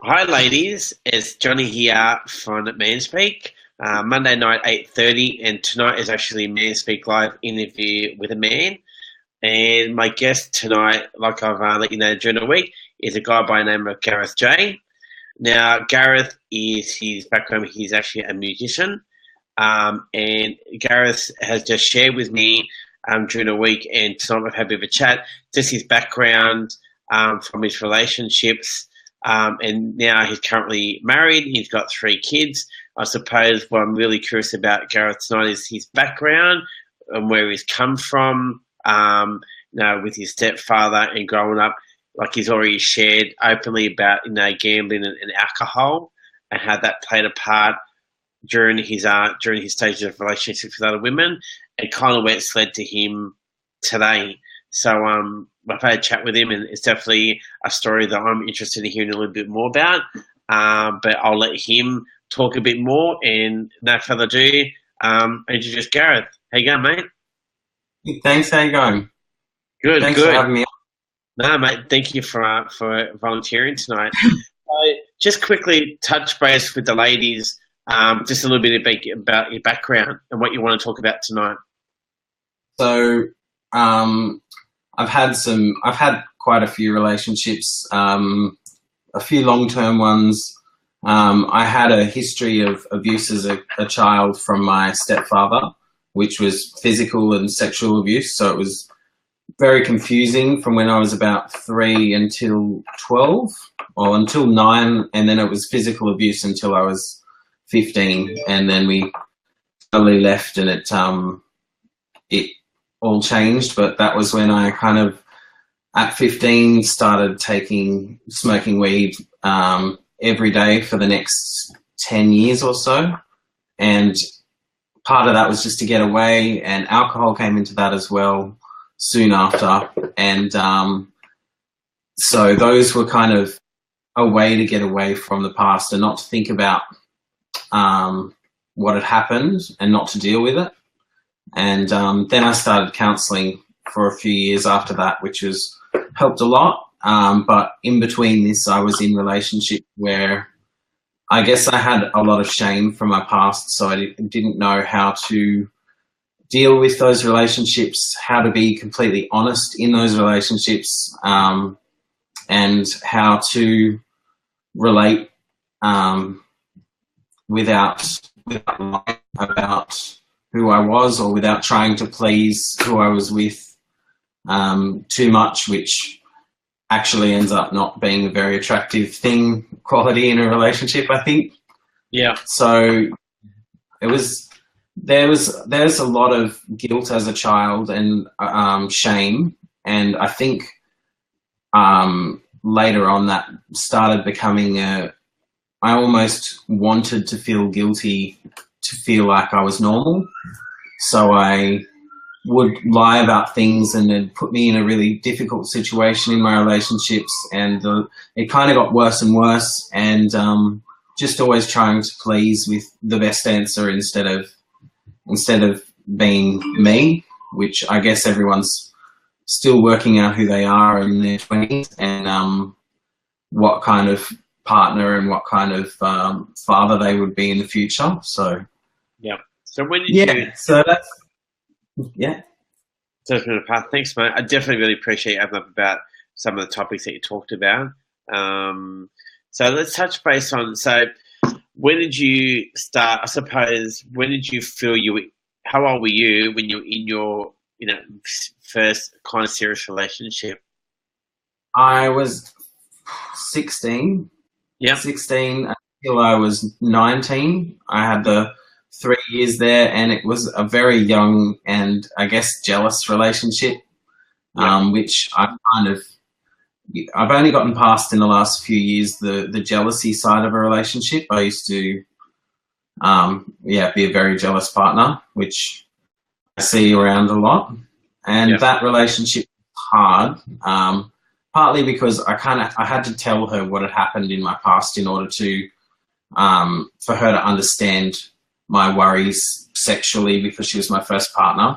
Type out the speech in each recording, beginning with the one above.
Hi, ladies. It's Johnny here from Man Speak. Monday night, 8:30, and tonight is actually Man Speak Live interview with a man. And my guest tonight, like I've let you know during the week, is a guy by the name of Gareth Jay. Now, Gareth is his background. He's actually a musician, and Gareth has just shared with me during the week, and tonight we've had a bit of a chat, just his background from his relationships. And now he's currently married. He's got three kids. I suppose what I'm really curious about Gareth tonight is his background and where he's come from. With his stepfather and growing up, like he's already shared openly about gambling and alcohol and how that played a part during his stages of relationships with other women, and kind of where it's led to him today. So I've had a chat with him, and it's definitely a story that I'm interested in hearing a little bit more about. But I'll let him talk a bit more. And no further ado, introduce Gareth. How you going, mate? Thanks. How you going? Good, Thanks for good. having me No, mate, thank you for volunteering tonight. Just quickly touch base with the ladies, just a little bit about your background and what you want to talk about tonight. on. I've had quite a few relationships, a few long-term ones. I had a history of abuse as a child from my stepfather, which was physical and sexual abuse. So it was very confusing from when I was about 3 until 12, or until 9, and then it was physical abuse until I was 15, and then we totally left, and it all changed. But that was when I kind of, at 15, started smoking weed every day for the next 10 years or so, and part of that was just to get away, and alcohol came into that as well soon after. And so those were kind of a way to get away from the past and not to think about what had happened and not to deal with it. And then I started counselling for a few years after that, which was helped a lot. But in between this, I was in relationships where I guess I had a lot of shame from my past, so I didn't know how to deal with those relationships, how to be completely honest in those relationships, and how to relate without lying about who I was, or without trying to please who I was with too much, which actually ends up not being a very attractive quality in a relationship, I think. Yeah. So there's a lot of guilt as a child, and shame, and I think later on that started becoming I almost wanted to feel guilty to feel like I was normal, so I would lie about things, and it put me in a really difficult situation in my relationships, and it kind of got worse and worse, and just always trying to please with the best answer instead of being me, which I guess everyone's still working out who they are in their 20s, and what kind of partner and what kind of father they would be in the future. So yeah. So when did you? So that's yeah. So it's been a path. Thanks, mate. I definitely really appreciate you opening up about some of the topics that you talked about. So let's touch base on. So when did you start? I suppose when did you feel how old were you when you were in your first kind of serious relationship? I was 16. Yeah. 16 until I was 19. I had the 3 years there, and it was a very young and I guess jealous relationship, which I've only gotten past in the last few years, the jealousy side of a relationship. I used to be a very jealous partner, which I see around a lot, and that relationship was hard, partly because I had to tell her what had happened in my past in order to for her to understand my worries sexually, because she was my first partner,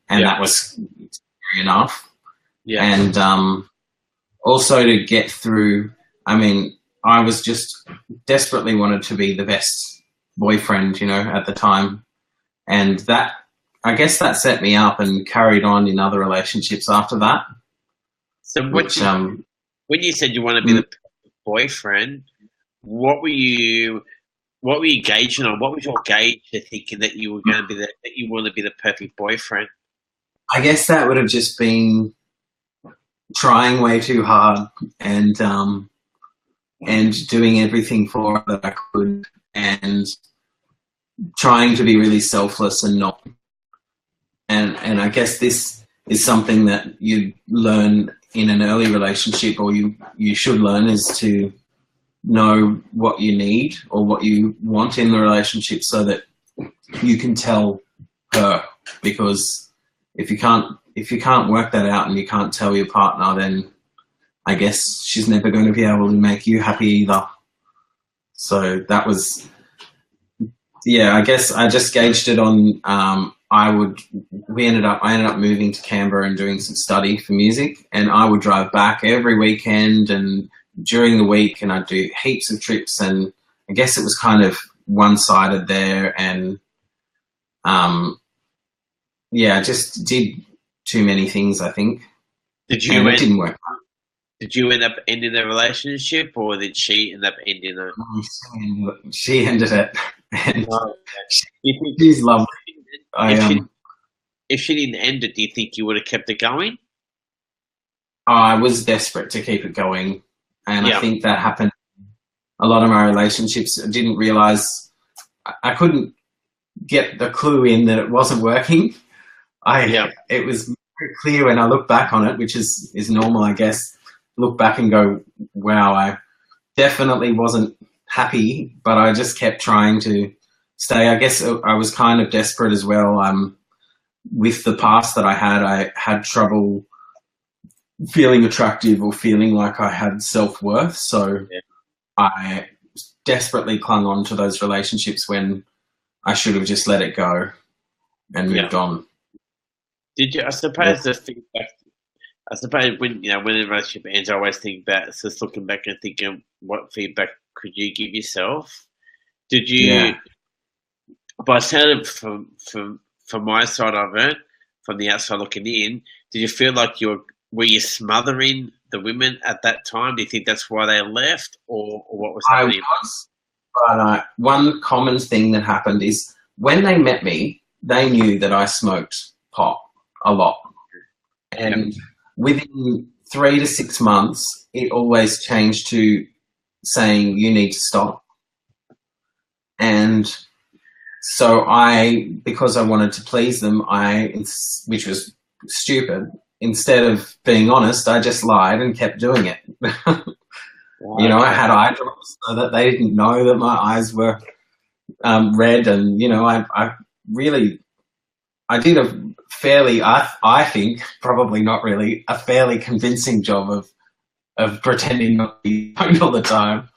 and that was fair enough. And also to get through, I mean, I was just desperately wanted to be the best boyfriend, you know, at the time. And that, I guess that set me up and carried on in other relationships after that, So which, when you said you want to be the boyfriend, what were you gauging on? What was your gauge to thinking that you were going to be that you want to be the perfect boyfriend? I guess that would have just been trying way too hard and doing everything for her that I could and trying to be really selfless and not. And I guess this is something that you learn in an early relationship, or you should learn, is to know what you need or what you want in the relationship so that you can tell her. Because if you can't work that out and you can't tell your partner, then I guess she's never going to be able to make you happy either. So that was, yeah, I guess I just gauged it on, I ended up moving to Canberra and doing some study for music, and I would drive back every weekend and during the week, and I'd do heaps of trips, and I guess it was kind of one-sided there, and yeah, I just did too many things, I think. It didn't work. Did you end up ending the relationship, or did she end up ending it? She ended it. And she's lovely. If she didn't end it, do you think you would have kept it going? I was desperate to keep it going, and I think that happened a lot of my relationships. I didn't realize, I couldn't get the clue in that it wasn't working. It was very clear when I look back on it, which is normal, I guess. Look back and go, wow, I definitely wasn't happy, but I just kept trying to stay. I guess I was kind of desperate as well. With the past that I had trouble feeling attractive or feeling like I had self-worth. So I desperately clung on to those relationships when I should have just let it go and moved on. Did you? I suppose the feedback. I suppose when when a relationship ends, I always think back, just looking back and thinking, what feedback could you give yourself? Did you? By sound from my side of it, from the outside looking in, did you feel like were you smothering the women at that time? Do you think that's why they left, or what was happening? I was. But one common thing that happened is when they met me, they knew that I smoked pot a lot, and within 3 to 6 months, it always changed to saying, you need to stop. And so because I wanted to please them, which was stupid, instead of being honest, I just lied and kept doing it. You know, I had eye drops so that they didn't know that my eyes were red. And, you know, I did a fairly, I think, probably not really, a fairly convincing job of pretending not to be stoned all the time.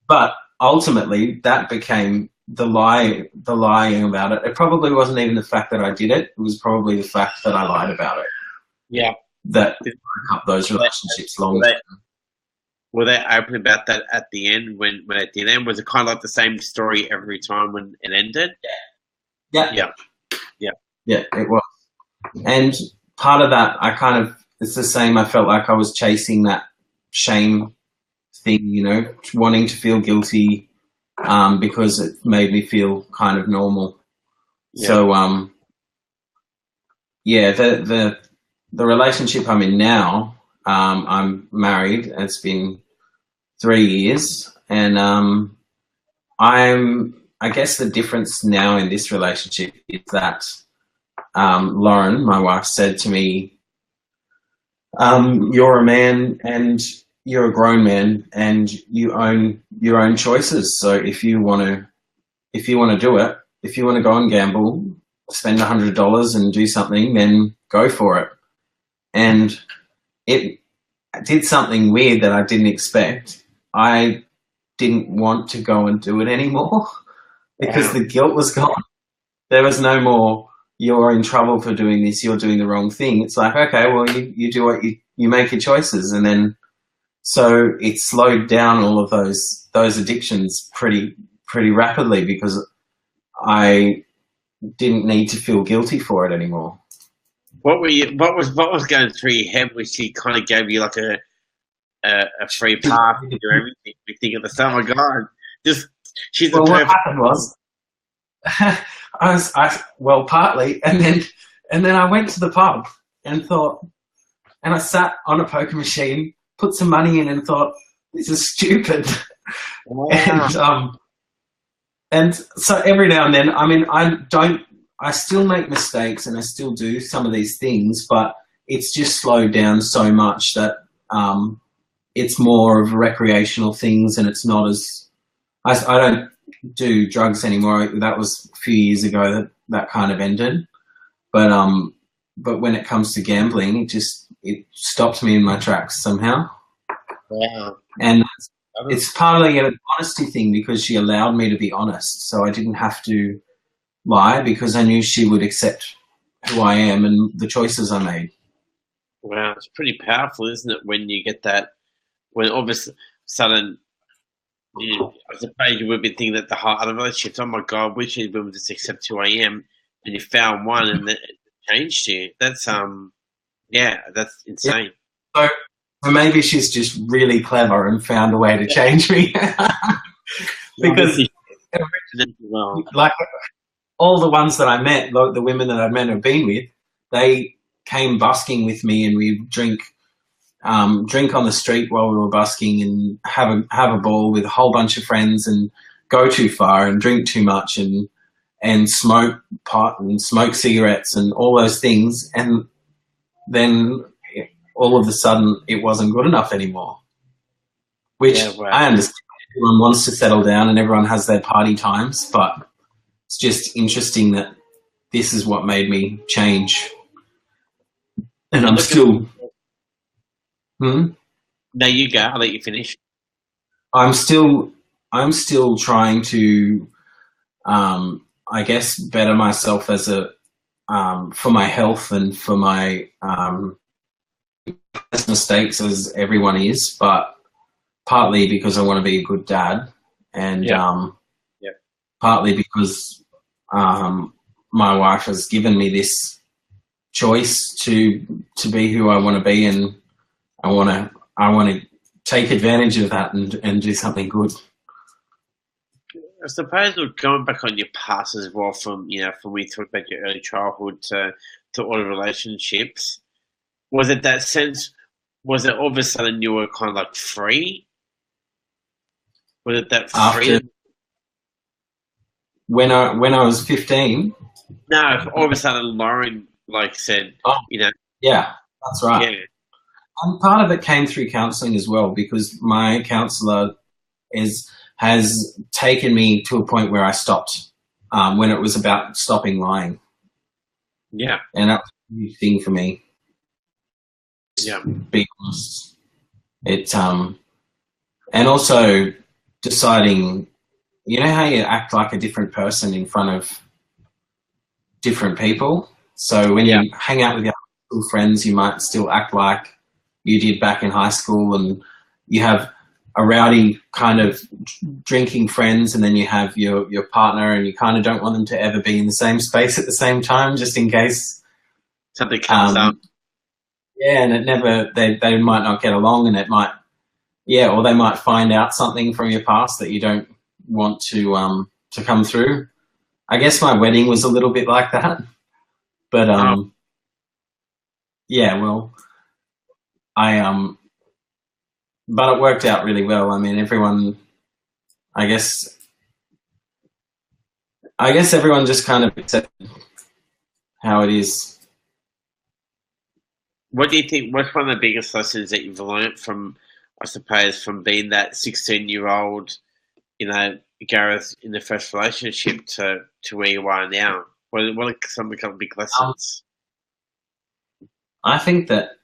But ultimately that became the lying about it. It probably wasn't even the fact that I did it. It was probably the fact that I lied about it. Yeah. That broke up those relationships long term. Were they open about that at the end when it did end? Was it kind of like the same story every time when it ended? Yeah, it was. And part of that, it's the same. I felt like I was chasing that shame thing, you know, wanting to feel guilty because it made me feel kind of normal. Yeah. So, the relationship I'm in now, I'm married. It's been 3 years, and I guess the difference now in this relationship is that Lauren, my wife, said to me, you're a man and you're a grown man and you own your own choices. So if you want to do it, if you want to go and gamble, spend $100 and do something, then go for it. And it did something weird that I didn't expect. I didn't want to go and do it anymore because the guilt was gone. There was no more, you're in trouble for doing this, you're doing the wrong thing. It's like, okay, well, you do what you make your choices. And then So it slowed down all of those addictions pretty rapidly because I didn't need to feel guilty for it anymore. What were you? What was going through your head when she kind of gave you like a free pass to do everything? You think at the time, oh my god, just she's the Well, what perfect. happened was, well, partly, and then I went to the pub and thought, and I sat on a poker machine, put some money in, and thought, this is stupid. Wow. And so every now and then, I mean, I still make mistakes and I still do some of these things, but it's just slowed down so much that it's more of recreational things, and it's not as, I don't do drugs anymore. That was a few years ago that kind of ended. But when it comes to gambling, it stopped me in my tracks somehow. Wow. And it's partly an honesty thing because she allowed me to be honest, so I didn't have to lie because I knew she would accept who I am and the choices I made. Wow, it's pretty powerful, isn't it? When you get that, when all of a sudden, I suppose you would be thinking that the whole other relationships, oh my god, we should women just accept who I am, and you found one and it changed you. That's yeah, that's Yeah. insane. So maybe she's just really clever and found a way to change me. Because Well, like all the ones that I met, the women that I've met have been with, they came busking with me and we drink on the street while we were busking and have a ball with a whole bunch of friends and go too far and drink too much and smoke pot and smoke cigarettes and all those things. And then all of a sudden it wasn't good enough anymore, which yeah, right. I understand. Everyone wants to settle down and everyone has their party times, but it's just interesting that this is what made me change. And I'm still... No, you go. I'll let you finish. I'm still trying to, I guess, better myself as for my health and for my mistakes as everyone is, but partly because I want to be a good dad, and partly because my wife has given me this choice to be who I want to be, and I want to take advantage of that and do something good. I suppose we're going back on your past as well, from from when you talked about your early childhood to all the relationships. Was it that sense? Was it all of a sudden you were kind of like free? Was it that free? After when I was 15. No, all of a sudden Lauren said, yeah, that's right. Yeah. And part of it came through counselling as well, because my counsellor has taken me to a point where I stopped when it was about stopping lying. Yeah. And that was a huge thing for me. Yeah. Be honest. And also deciding, you know how you act like a different person in front of different people? So when you hang out with your high school friends, you might still act like you did back in high school, and you have a rowdy kind of drinking friends, and then you have your partner, and you kind of don't want them to ever be in the same space at the same time, just in case something comes up. Yeah, and they might not get along, and it might, or they might find out something from your past that you don't want to come through. I guess my wedding was a little bit like that, but but it worked out really well. I mean, everyone, I guess everyone just kind of accepted how it is. What do you think? What's one of the biggest lessons that you've learned from, I suppose, from being that 16-year-old, Gareth in the first relationship to where you are now? What are some of the big lessons? I think that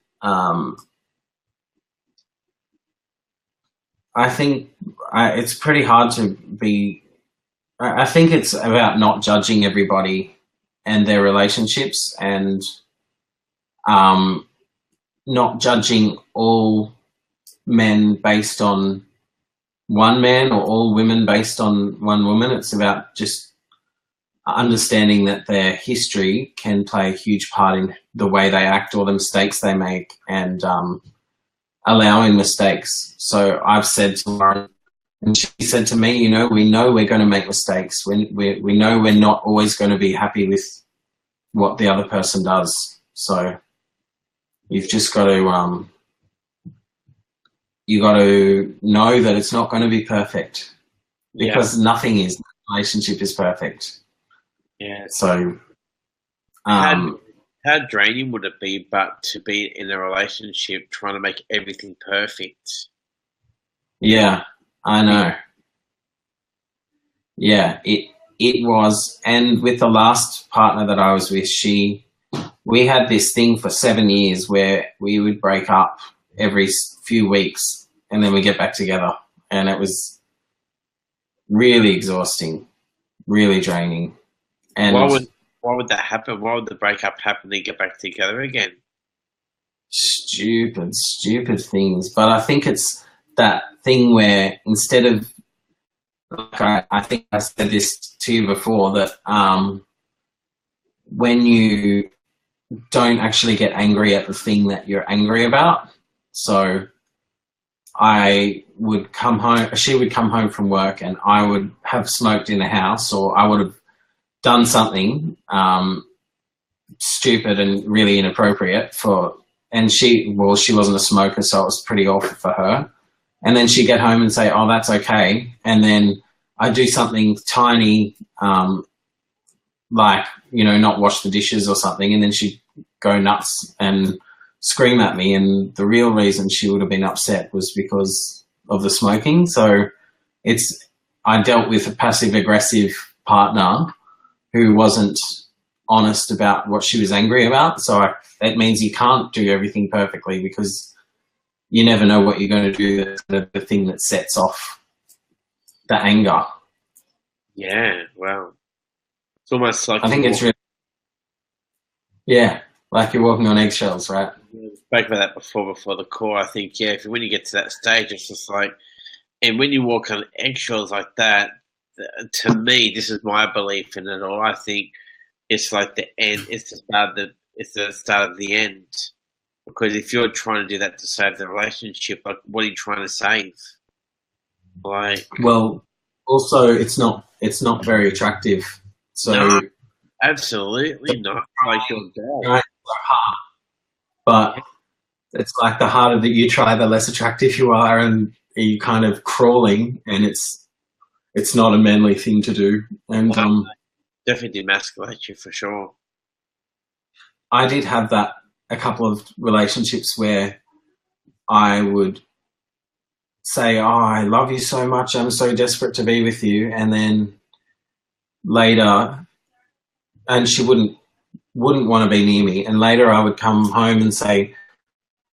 it's pretty hard to be. I think it's about not judging everybody and their relationships, and not judging all men based on one man or all women based on one woman. It's about just understanding that their history can play a huge part in the way they act or the mistakes they make, and allowing mistakes. So I've said to Lauren, and she said to me, we know we're going to make mistakes. We know we're not always going to be happy with what the other person does. So you've just got to you got to know that it's not going to be perfect, because nothing is. No relationship is perfect. Yeah. So how draining would it be, but to be in a relationship trying to make everything perfect? Yeah, I know. Yeah, it was. And with the last partner that I was with, we had this thing for 7 years where we would break up every few weeks and then we get back together, and it was really exhausting, really draining. And why would that happen? Why would the breakup happen and get back together again? Stupid things. But I think it's that thing where instead of, like I think I said this to you before, that when you don't actually get angry at the thing that you're angry about. So I would come home, she would come home from work and I would have smoked in the house, or I would have done something stupid and really inappropriate and she wasn't a smoker, so it was pretty awful for her. And then she'd get home and say, oh, that's okay. And then I'd do something tiny, like, not wash the dishes or something, and then she'd go nuts and scream at me. And the real reason she would have been upset was because of the smoking. So I dealt with a passive-aggressive partner who wasn't honest about what she was angry about. So it means you can't do everything perfectly, because you never know what you're going to do, the thing that sets off the anger. Yeah, wow. It's almost like... I think it's really... Yeah, like you're walking on eggshells, right? We spoke about that before the call. I think, when you get to that stage, it's just like... And when you walk on eggshells like that, to me, this is my belief in it all, I think it's like the end, it's the start of the end. Because if you're trying to do that to save the relationship, like, what are you trying to save? Like, well, also it's not very attractive. So no, absolutely not. Like your dad. But it's like the harder that you try, the less attractive you are, and you kind of crawling, and it's not a manly thing to do. And definitely demasculate you for sure. I did have that a couple of relationships where I would say, oh, I love you so much, I'm so desperate to be with you, and then later, and she wouldn't want to be near me, and later I would come home and say,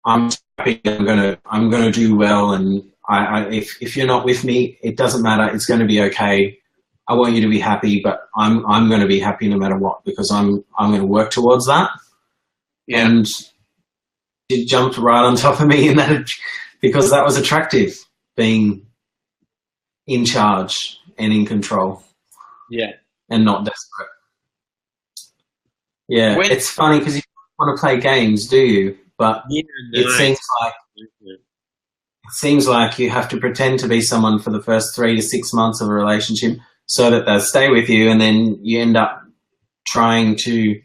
I'm happy, I'm gonna do well, and if you're not with me, it doesn't matter, it's going to be okay. I want you to be happy, but I'm going to be happy no matter what, because I'm going to work towards that. Yeah. And it jumped right on top of me, and that because that was attractive, being in charge and in control. Yeah. And not desperate. Yeah, it's funny because you don't want to play games, do you? But it seems like you have to pretend to be someone for the first 3 to 6 months of a relationship so that they'll stay with you, and then you end up trying to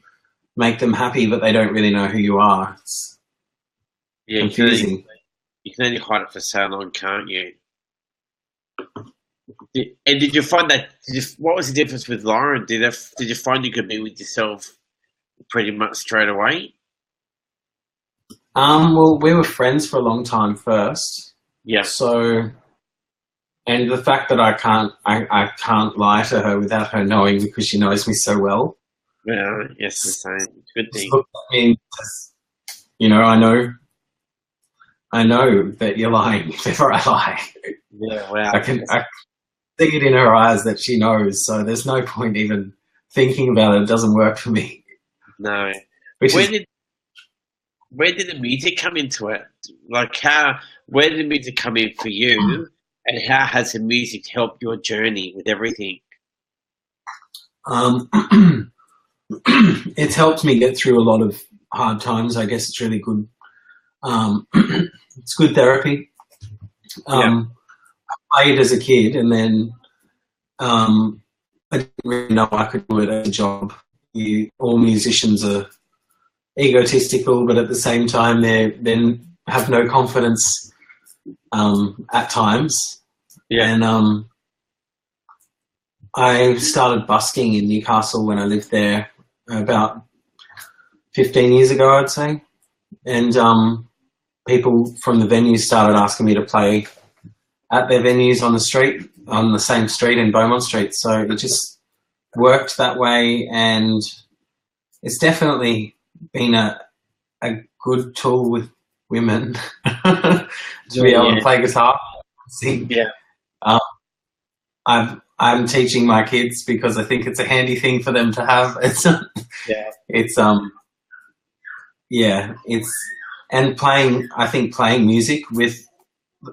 make them happy, but they don't really know who you are. It's confusing. You can only hide it for so long, can't you? And did you find that? What was the difference with Lauren? Did you find you could be with yourself pretty much straight away? Well, we were friends for a long time first. Yeah. So, and the fact that I can't lie to her without her knowing, because she knows me so well. Yeah, yes, the same. It's a good thing. I mean, I know that you're lying if ever I lie. Yeah, wow. I can see it in her eyes that she knows, so there's no point even thinking about it. It doesn't work for me. No. Where did the music come into it? Like, how where did music come in for you, and how has the music helped your journey with everything? Um, it's helped me get through a lot of hard times. I guess it's really good. It's good therapy. Yeah, I played as a kid, and then I didn't really know I could do it as a job. All musicians are egotistical, but at the same time, they then have no confidence at times. yeah, And I started busking in Newcastle when I lived there about 15 years ago, I'd say. And people from the venues started asking me to play at their venues on the same street in Beaumont Street. So it just worked that way, and it's definitely been a good tool with women to be able to play guitar, sing. yeah, I'm teaching my kids because I think it's a handy thing for them to have. yeah, It's yeah, it's and playing. I think playing music with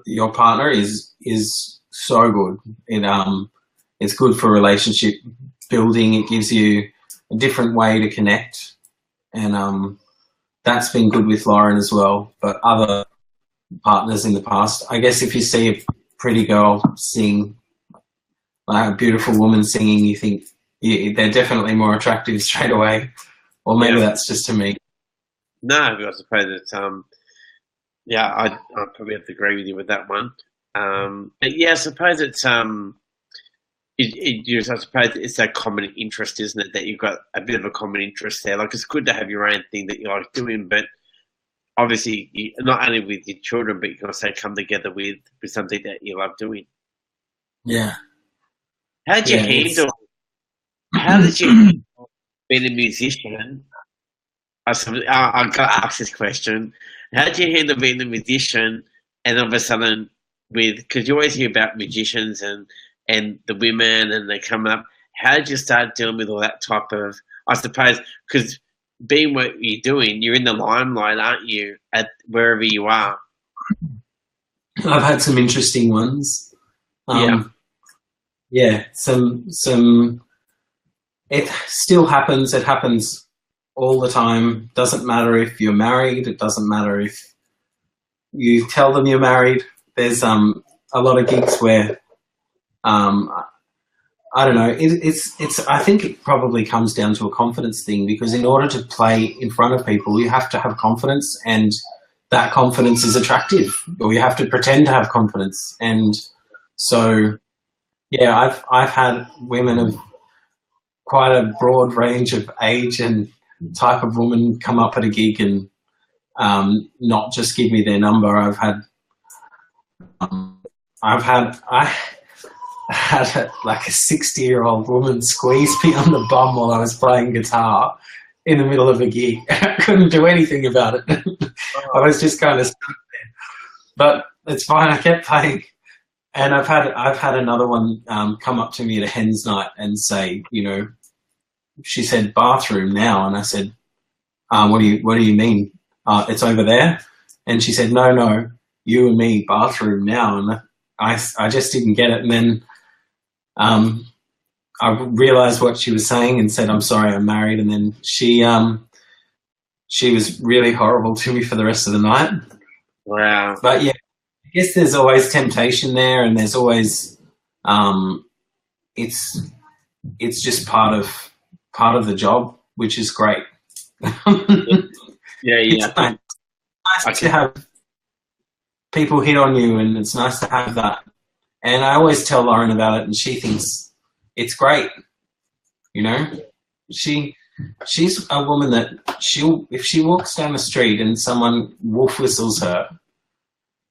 your partner is so good. It's good for relationship building. It gives you a different way to connect, and that's been good with Lauren as well. But other partners in the past, I guess, if you see a pretty girl sing, like a beautiful woman singing, you think they're definitely more attractive straight away. Or maybe that's just to me. No, I suppose it's yeah, I probably have to agree with you with that one. But yeah, I suppose it's I suppose it's that common interest, isn't it? That you've got a bit of a common interest there. Like, it's good to have your own thing that you like doing, but obviously, not only with your children, but you can also come together with something that you love doing. Yeah, How did you yeah. handle? How did you handle being a musician? I've got to ask this question. How did you handle being a musician and all of a sudden because you always hear about musicians and the women and they come up. How did you start dealing with all that type of, I suppose, because being what you're doing, you're in the limelight, aren't you, at wherever you are? I've had some interesting ones. Yeah, Yeah, some. It still happens. It happens all the time. Doesn't matter if you're married. It doesn't matter if you tell them you're married. There's a lot of gigs where I don't know. It's. I think it probably comes down to a confidence thing, because in order to play in front of people, you have to have confidence, and that confidence is attractive, or you have to pretend to have confidence. And so, yeah, I've had women of quite a broad range of age and type of woman come up at a gig and not just give me their number. I had like a 60-year-old woman squeeze me on the bum while I was playing guitar in the middle of a gig. I couldn't do anything about it. I was just kind of stuck there. But it's fine. I kept playing. And I've had another one come up to me at a hen's night and say, she said bathroom now, and I said, what do you mean? It's over there. And she said, no, you and me, bathroom now. And I just didn't get it. And then I realized what she was saying and said, I'm sorry, I'm married. And then she was really horrible to me for the rest of the night. wow. But yeah, I guess there's always temptation there, and there's always it's just part of the job, which is great. Yeah. It's nice to have people hit on you, and it's nice to have that. And I always tell Lauren about it, and she thinks it's great. She's a woman that if she walks down the street and someone wolf whistles her,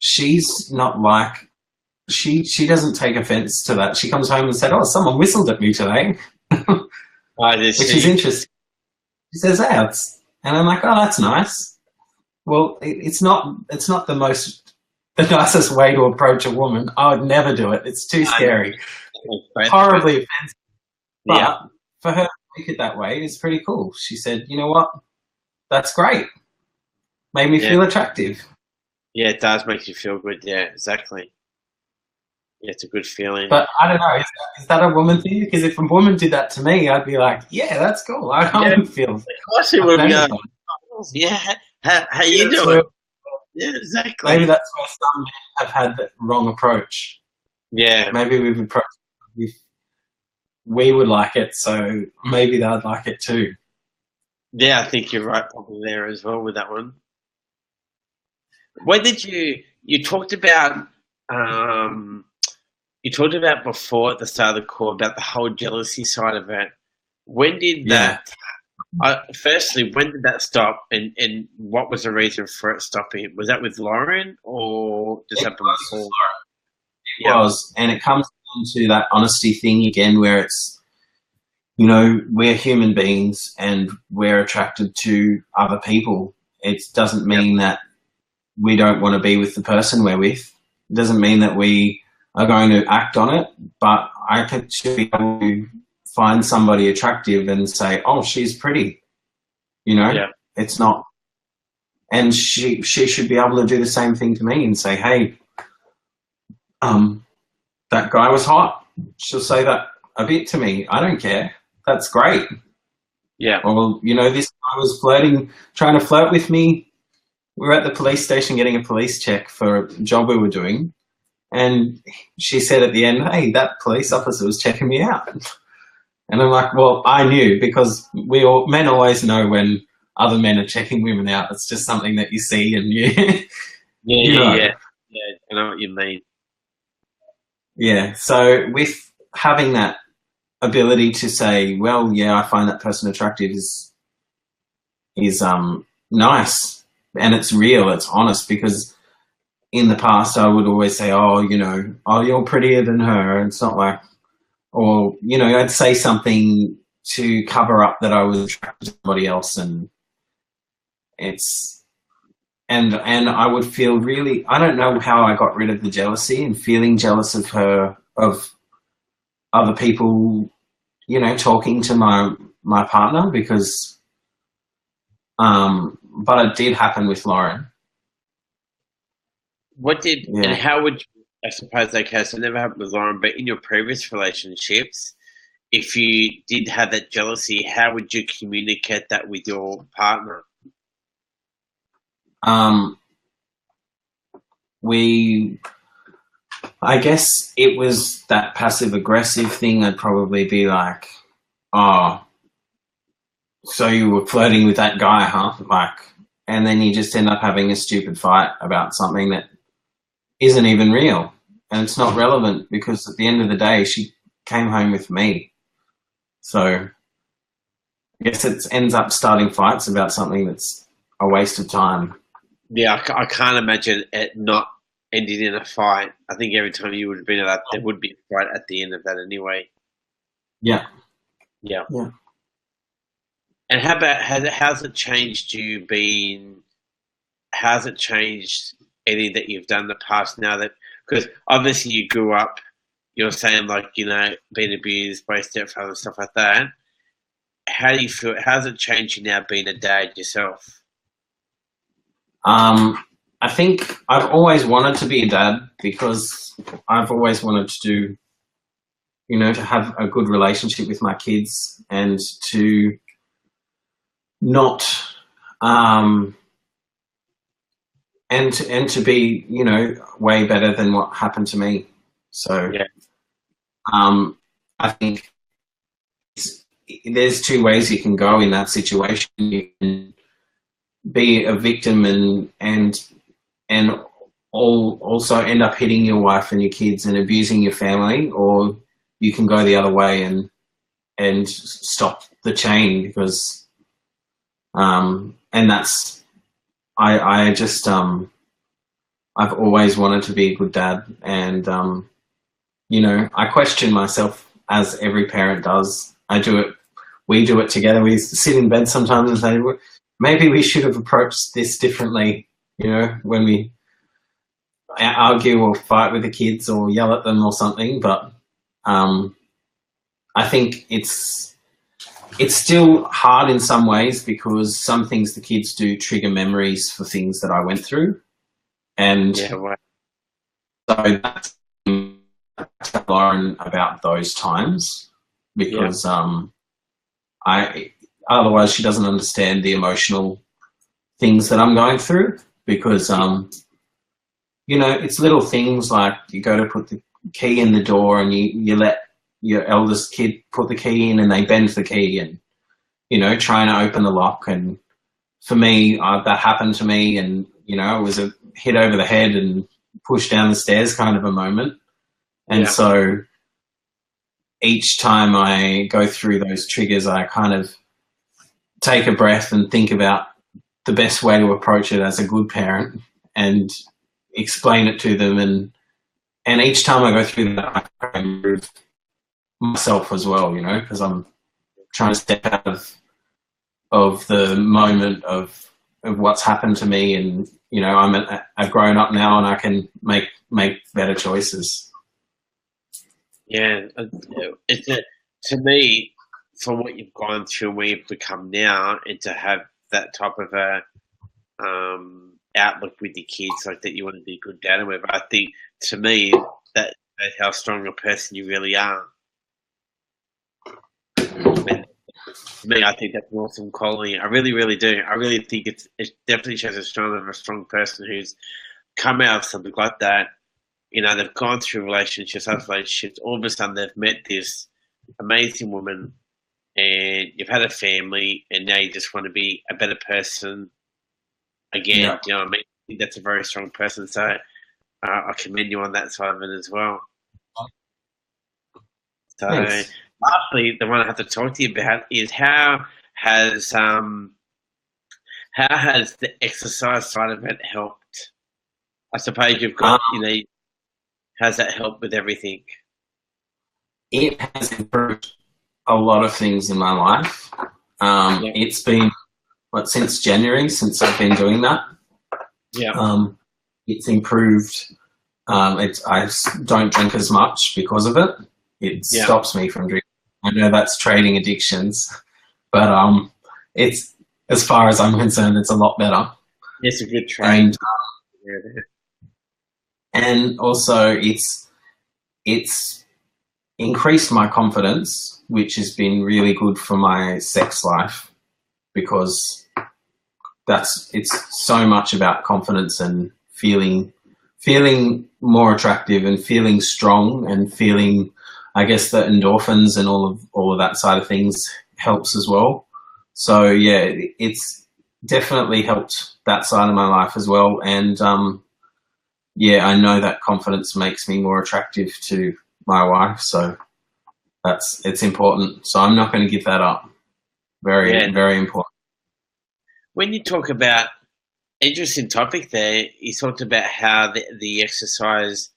she's not like, she doesn't take offense to that. She comes home and said, "Oh, someone whistled at me today," which is interesting. She says that, and I'm like, "Oh, that's nice." Well, it's not the nicest way to approach a woman. I would never do it. It's too scary. Horribly offensive. But for her to make it that way is pretty cool. She said, "You know what? That's great. Made me feel attractive." Yeah, it does make you feel good. Yeah, exactly. Yeah, it's a good feeling. But I don't know, is that a woman thing? Because if a woman did that to me, I'd be like, yeah, that's cool. I Yeah, would feel of course it would be. offended by it. Yeah, how Maybe you that's where, doing? Yeah, maybe exactly. that's where some men have had the wrong approach. Yeah, Maybe we've approached if we would like it, so maybe they'd like it too. yeah, I think you're right, probably there as well with that one. When did you talked about um you talked about before at the start of the call about the whole jealousy side of it. When did Yeah. that firstly, when did that stop, and what was the reason for it stopping? Was that with Lauren or just It happened was, before? it Yeah, was. And it comes down to that honesty thing again where it's, you know, we're human beings and we're attracted to other people. It doesn't yeah, mean that we don't want to be with the person we're with. It doesn't mean that we are going to act on it, but I could should be able to find somebody attractive and say, oh, she's pretty, you know, yeah, it's not. And she should be able to do the same thing to me and say, hey, um, that guy was hot. She'll say that a bit to me. I don't care. That's great. yeah. Or, you know, this guy was flirting, trying to flirt with me. We were at the police station getting a police check for a job we were doing. And she said at the end, hey, that police officer was checking me out. And I'm like, well, I knew because men always know when other men are checking women out. It's just something that you see and you, Yeah, you yeah, know. yeah. Yeah, I know what you mean. Yeah. So with having that ability to say, well, yeah, I find that person attractive is nice and it's real, it's honest because in the past I would always say, oh, you know, oh, you're prettier than her. It's not like, or, you know, I'd say something to cover up that I was attracted to somebody else and it's, and I would feel really, I don't know how I got rid of the jealousy and feeling jealous of her, of other people, you know, talking to my partner because, but it did happen with Lauren. What did and Yeah. how would you, I suppose, okay, so it never happened with Lauren, but in your previous relationships, if you did have that jealousy, how would you communicate that with your partner? Um, we, I guess it was that passive aggressive thing. I'd probably be like, oh, so you were flirting with that guy, huh? Like, and then you just end up having a stupid fight about something that isn't even real. And it's not relevant because at the end of the day, she came home with me. So I guess it ends up starting fights about something that's a waste of time. Yeah, I can't imagine it not ending in a fight. I think every time you would have been at that, there would be a fight at the end of that anyway. Yeah. Yeah. Yeah. And how about how's it changed you being? How's it changed anything that you've done in the past now that because obviously you grew up, you're saying like being abused by a stepfather and stuff like that. How do you feel? How's it changed you now being a dad yourself? Um, I think I've always wanted to be a dad because I've always wanted to do, you know, to have a good relationship with my kids and to not, um, and to be, you know, way better than what happened to me. So, Yeah, um, I think there's two ways you can go in that situation. You can be a victim and also end up hitting your wife and your kids and abusing your family, or you can go the other way and stop the chain because and that's I just I've always wanted to be a good dad and you know I question myself as every parent does. We do it together. We sit in bed sometimes and say maybe we should have approached this differently, you know, when we argue or fight with the kids or yell at them or something. But um, I think it's still hard in some ways because some things the kids do trigger memories for things that I went through, And Yeah, right. so that's I tell Lauren about those times because I otherwise she doesn't understand the emotional things that I'm going through because it's little things like you go to put the key in the door and you let your eldest kid put the key in and they bend the key and trying to open the lock. And for me, that happened to me, and it was a hit over the head and push down the stairs kind of a moment. And so each time I go through those triggers, I kind of take a breath and think about the best way to approach it as a good parent and explain it to them. And each time I go through that, I improve myself as well, because I'm trying to step out of the moment of what's happened to me. And, I'm a grown up now and I can make better choices. Yeah, to me, from what you've gone through and where you've become now, and to have that type of a outlook with your kids, like that you want to be a good dad and whatever, I think to me that's how strong a person you really are. And to me, I think that's an awesome quality. I really, really do. I really think it definitely shows a strong person who's come out of something like that. They've gone through relationships, other relationships. All of a sudden, they've met this amazing woman, and you've had a family, and now you just want to be a better person again. Yeah. You know what I mean? I think that's a very strong person. So I commend you on that side of it as well. So, Thanks. lastly, the one I have to talk to you about is how has the exercise side of it helped? I suppose you've got how's that helped with everything? It has improved a lot of things in my life. It's been since January since I've been doing that. Yeah. It's improved. I don't drink as much because of it. It stops me from drinking. I know that's trading addictions, but it's, as far as I'm concerned, it's a lot better. It's a good trade. And also it's increased my confidence, which has been really good for my sex life, because it's so much about confidence and feeling more attractive and feeling strong and feeling, I guess, the endorphins and all of that side of things helps as well. So yeah, it's definitely helped that side of my life as well. And I know that confidence makes me more attractive to my wife, so it's important. So I'm not going to give that up. Very, very important. When you talk about, interesting topic there, you talked about how the exercise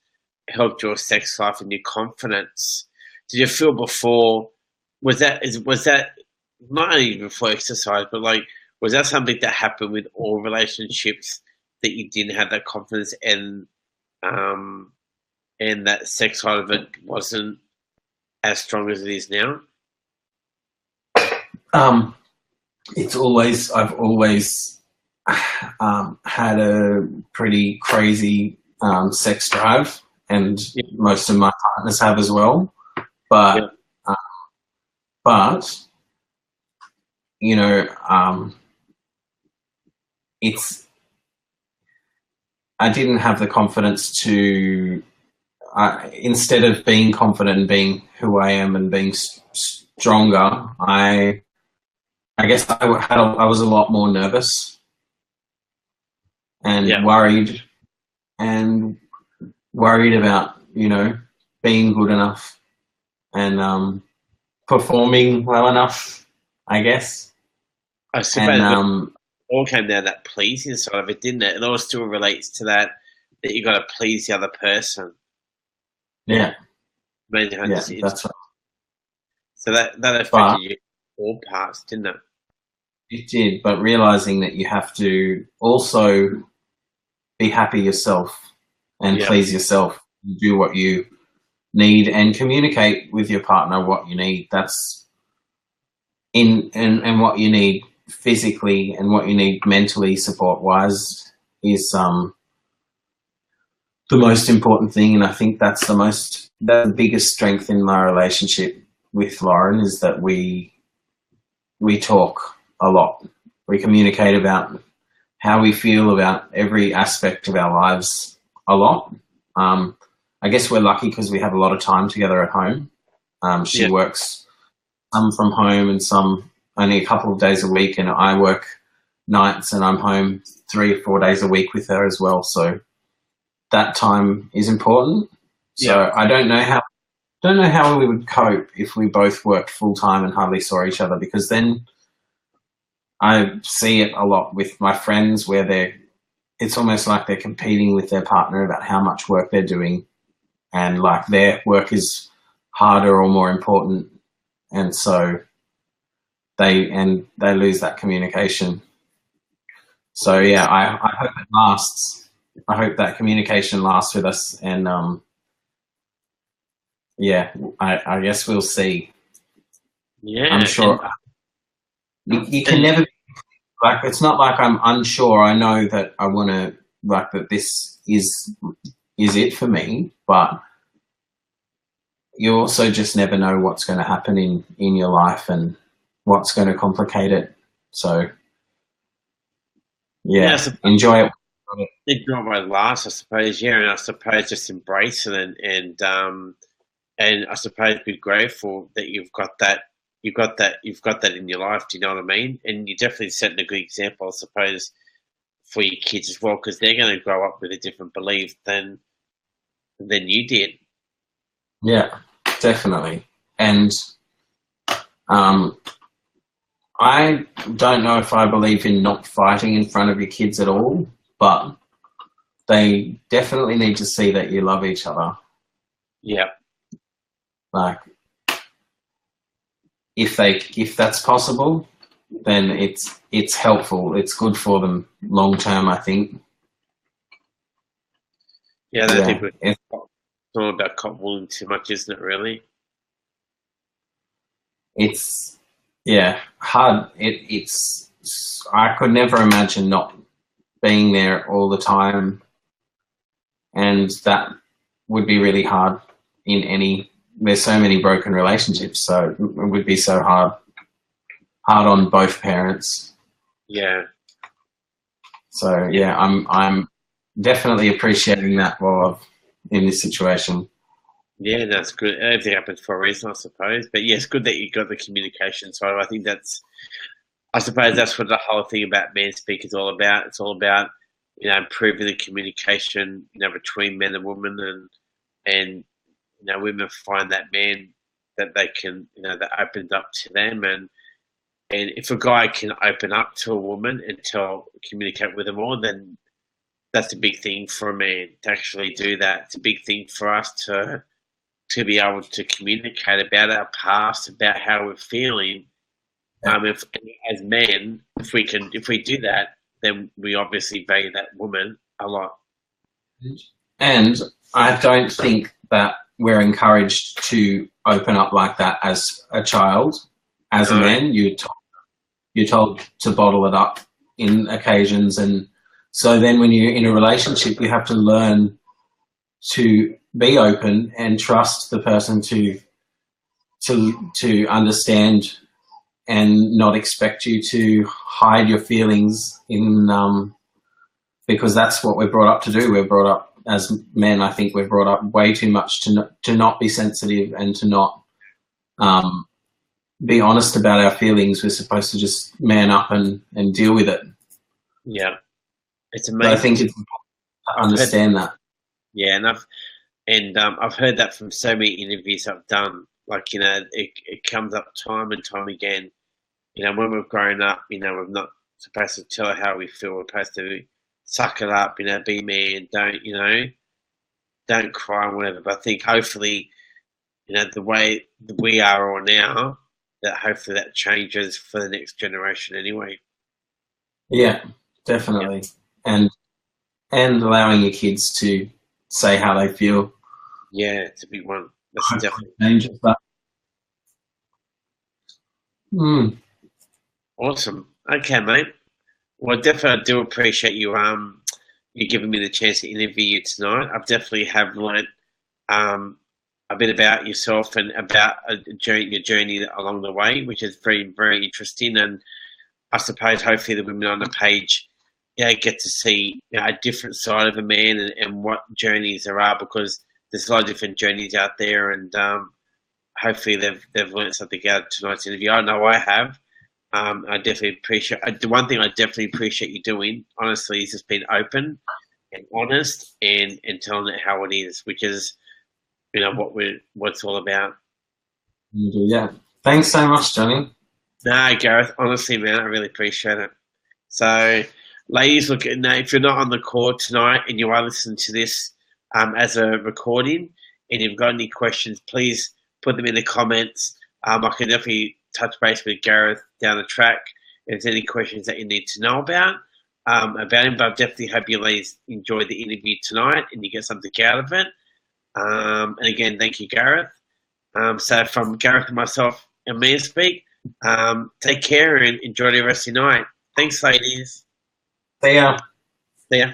helped your sex life and your confidence. Did you feel before, was that not only before exercise, but was that something that happened with all relationships, that you didn't have that confidence and that sex side of it wasn't as strong as it is now? I've always had a pretty crazy sex drive, and most of my partners have as well. But I didn't have the confidence to, instead of being confident and being who I am and being stronger, I guess I was a lot more nervous and worried about, being good enough and performing well enough, I guess. I suppose it all came down to that pleasing side of it, didn't it? It all still relates to that you got to please the other person. Yeah. Amazing how that's right. So that affected you all parts, didn't it? It did, but realizing that you have to also be happy yourself and please yourself, do what you need and communicate with your partner what you need. That's and what you need physically and what you need mentally support wise is the most important thing, and I think that's the biggest strength in my relationship with Lauren is that we talk a lot. We communicate about how we feel about every aspect of our lives a lot. I guess we're lucky because we have a lot of time together at home. She Yeah. works some from home and some only a couple of days a week, and I work nights and I'm home 3 or 4 days a week with her as well. So that time is important. So Yeah. I don't know how we would cope if we both worked full time and hardly saw each other, because then I see it a lot with my friends where it's almost like they're competing with their partner about how much work they're doing, and like their work is harder or more important, and so they lose that communication. So yeah, I hope it lasts. I hope that communication lasts with us, and yeah, I guess we'll see. Yeah. I'm sure you can never, like, it's not like I'm unsure. I know that I want to, like, that this is it for me, but you also just never know what's going to happen in your life and what's going to complicate it. So Yeah, yeah, enjoy it. ignore my last, I suppose. Yeah, and I suppose just embrace it, and I suppose be grateful that you've got that. You've got that in your life. Do you know what I mean? And you're definitely setting a good example, I suppose, for your kids as well, because they're going to grow up with a different belief than you did. Yeah, definitely. And um, I don't know if I believe in not fighting in front of your kids at all, but they definitely need to see that you love each other. Yeah, Like, if that's possible, then it's helpful. It's good for them long term, I think. yeah. I don't think Yeah, it's all about cop bullying too much, isn't it? Really? it's yeah hard. It's I could never imagine not being there all the time, and that would be really hard in any. There's so many broken relationships, so it would be so hard on both parents. Yeah, So yeah, I'm definitely appreciating that while in this situation. yeah. That's good. Everything happens for a reason, I suppose. But yeah, it's good that you got the communication. So I think I suppose that's what the whole thing about Man Speak is all about. It's all about improving the communication between men and women, and women find that man that they can that opens up to them, and if a guy can open up to a woman and communicate with them more, then that's a big thing for a man to actually do that. It's a big thing for us to be able to communicate about our past, about how we're feeling. If as men, if we do that, then we obviously value that woman a lot. And I don't think that we're encouraged to open up like that as a child. As a No, man, you're told to bottle it up in occasions, and so then when you're in a relationship, you have to learn to be open and trust the person to understand and not expect you to hide your feelings because that's what we're brought up to do. We're brought up as men. I think we're brought up way too much to not be sensitive and to not be honest about our feelings. We're supposed to just man up and deal with it. yeah, it's But I think amazing. it's important to understand that. Yeah, and I've heard that from so many interviews I've done. Like it comes up time and time again. When we've grown up, we're not supposed to tell how we feel. We're supposed to suck it up. Be man. Don't cry and whatever. But I think hopefully, the way that we are all now, that hopefully that changes for the next generation anyway. Yeah, Yeah, definitely. And allowing your kids to say how they feel. yeah, it's a big one. That's Hopefully definitely changes that. Mm. awesome. Okay, mate. Well, definitely, I do appreciate you you giving me the chance to interview you tonight. I've definitely have learnt a bit about yourself and about your journey along the way, which is very, very interesting. And I suppose hopefully the women on the page, get to see a different side of a man and what journeys there are, because there's a lot of different journeys out there, and hopefully they've learned something out of tonight's interview. I know I have. I definitely appreciate the one thing I definitely appreciate you doing, honestly, is just being open and honest and telling it how it is, which is what it's all about. Yeah. Thanks so much, Johnny. No, Gareth, honestly, man, I really appreciate it. So, ladies, look, if you're not on the call tonight and you are listening to this as a recording and you've got any questions, please put them in the comments. I can definitely touch base with Gareth down the track if there's any questions that you need to know about him. But I definitely hope you ladies enjoyed the interview tonight and you get something out of it. And again, thank you, Gareth. So from Gareth and myself and me speak, take care and enjoy the rest of your night. Thanks, ladies. See ya. See ya.